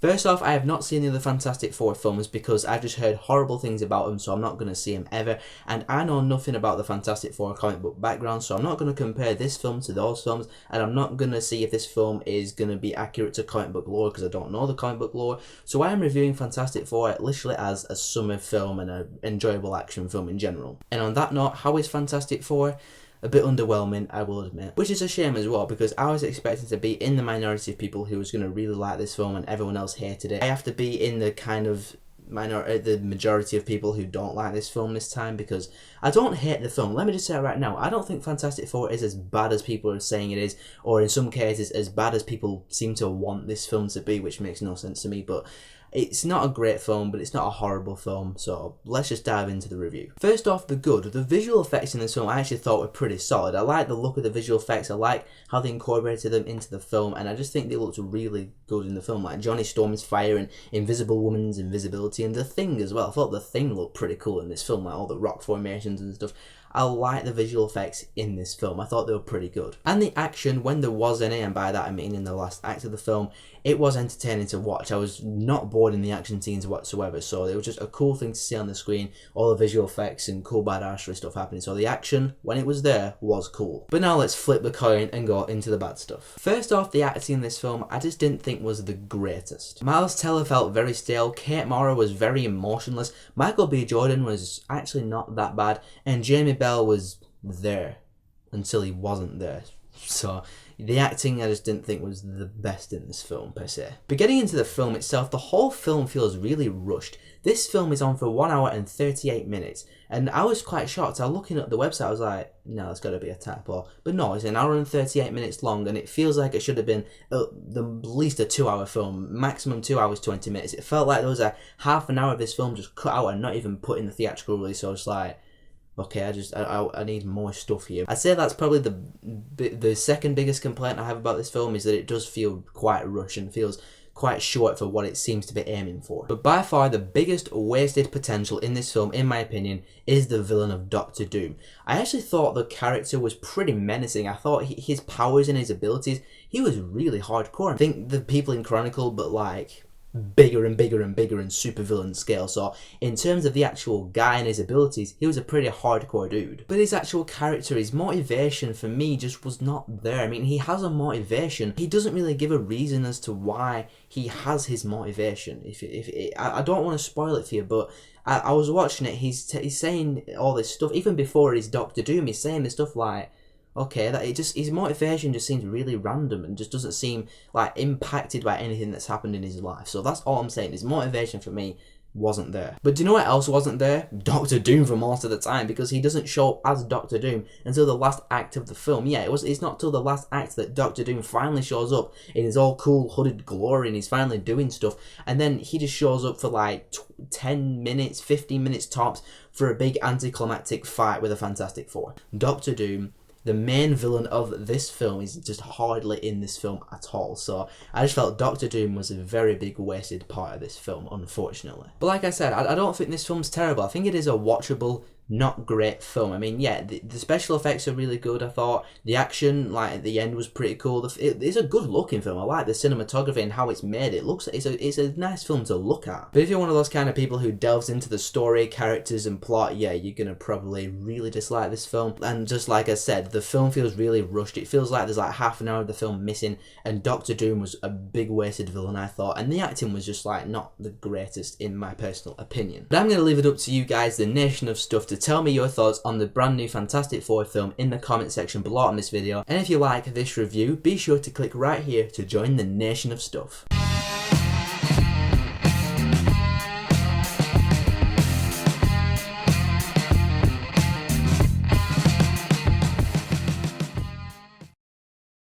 First off, I have not seen the other Fantastic Four films because I've just heard horrible things about them, so I'm not going to see them ever, and I know nothing about the Fantastic Four comic book background, so I'm not going to compare this film to those films, and I'm not going to see if this film is going to be accurate to comic book lore because I don't know the comic book lore. So I am reviewing Fantastic Four literally as a summer film and an enjoyable action film in general. And on that note, how is Fantastic Four? A bit underwhelming, I will admit, which is a shame as well because I was expecting to be in the minority of people who was going to really like this film and everyone else hated it. I have to be in the kind of the majority of people who don't like this film this time because I don't hate the film. Let me just say it right now, I don't think Fantastic Four is as bad as people are saying it is, or in some cases as bad as people seem to want this film to be, which makes no sense to me, but it's not a great film, but it's not a horrible film, so let's just dive into the review. First off, the good. The visual effects in this film I actually thought were pretty solid. I like the look of the visual effects, I like how they incorporated them into the film, and I just think they looked really good in the film, like Johnny Storm's fire and Invisible Woman's invisibility, and The Thing as well. I thought The Thing looked pretty cool in this film, like all the rock formations and stuff. I like the visual effects in this film. I thought they were pretty good. And the action, when there was any, and by that I mean in the last act of the film, it was entertaining to watch. I was not bored in the action scenes whatsoever, so it was just a cool thing to see on the screen, all the visual effects and cool badassery stuff happening. So the action, when it was there, was cool. But now let's flip the coin and go into the bad stuff. First off, the acting in this film, I just didn't think was the greatest. Miles Teller felt very stale, Kate Mara was very emotionless, Michael B. Jordan was actually not that bad, and Jamie Bell was there until he wasn't there. So the acting I just didn't think was the best in this film per se. But getting into the film itself, the whole film feels really rushed. This film is on for 1 hour and 38 minutes, and I was quite shocked. I was looking at the website, I was like, no, it's got to be a typo. But no, it's an hour and 38 minutes long, and it feels like it should have been at least a 2-hour film, maximum 2 hours 20 minutes. It felt like there was a half an hour of this film just cut out and not even put in the theatrical release, so I was like, okay, I need more stuff here. I'd say that's probably the second biggest complaint I have about this film, is that it does feel quite rushed and feels quite short for what it seems to be aiming for. But by far the biggest wasted potential in this film, in my opinion, is the villain of Doctor Doom. I actually thought the character was pretty menacing. I thought his powers and his abilities, he was really hardcore. I think the people in Chronicle, but like bigger and bigger and bigger and super villain scale. So in terms of the actual guy and his abilities, he was a pretty hardcore dude. But his actual character, his motivation for me just was not there. I mean, he has a motivation. He doesn't really give a reason as to why he has his motivation. I don't want to spoil it for you, but I was watching it. He's saying all this stuff even before he's Doctor Doom. He's saying this stuff like, okay, that his motivation just seems really random and just doesn't seem like impacted by anything that's happened in his life. So that's all I'm saying. His motivation for me wasn't there. But do you know what else wasn't there? Doctor Doom for most of the time, because he doesn't show up as Doctor Doom until the last act of the film. Yeah, it's not till the last act that Doctor Doom finally shows up in his all cool hooded glory and he's finally doing stuff, and then he just shows up for like 10 minutes, 15 minutes tops for a big anticlimactic fight with the Fantastic Four. Doctor Doom, the main villain of this film, is just hardly in this film at all. So I just felt Doctor Doom was a very big wasted part of this film, unfortunately. But like I said, I don't think this film's terrible. I think it is a watchable, not great film. I mean, yeah, the special effects are really good, I thought. The action, like, at the end was pretty cool. It's a good looking film. I like the cinematography and how it's made. It's a nice film to look at. But if you're one of those kind of people who delves into the story, characters and plot, yeah, you're gonna probably really dislike this film. And just like I said, the film feels really rushed. It feels like there's like half an hour of the film missing, and Doctor Doom was a big wasted villain, I thought. And the acting was just like not the greatest in my personal opinion. But I'm gonna leave it up to you guys, the nation of stuff, to tell me your thoughts on the brand new Fantastic Four film in the comment section below on this video. And if you like this review, be sure to click right here to join the nation of stuff.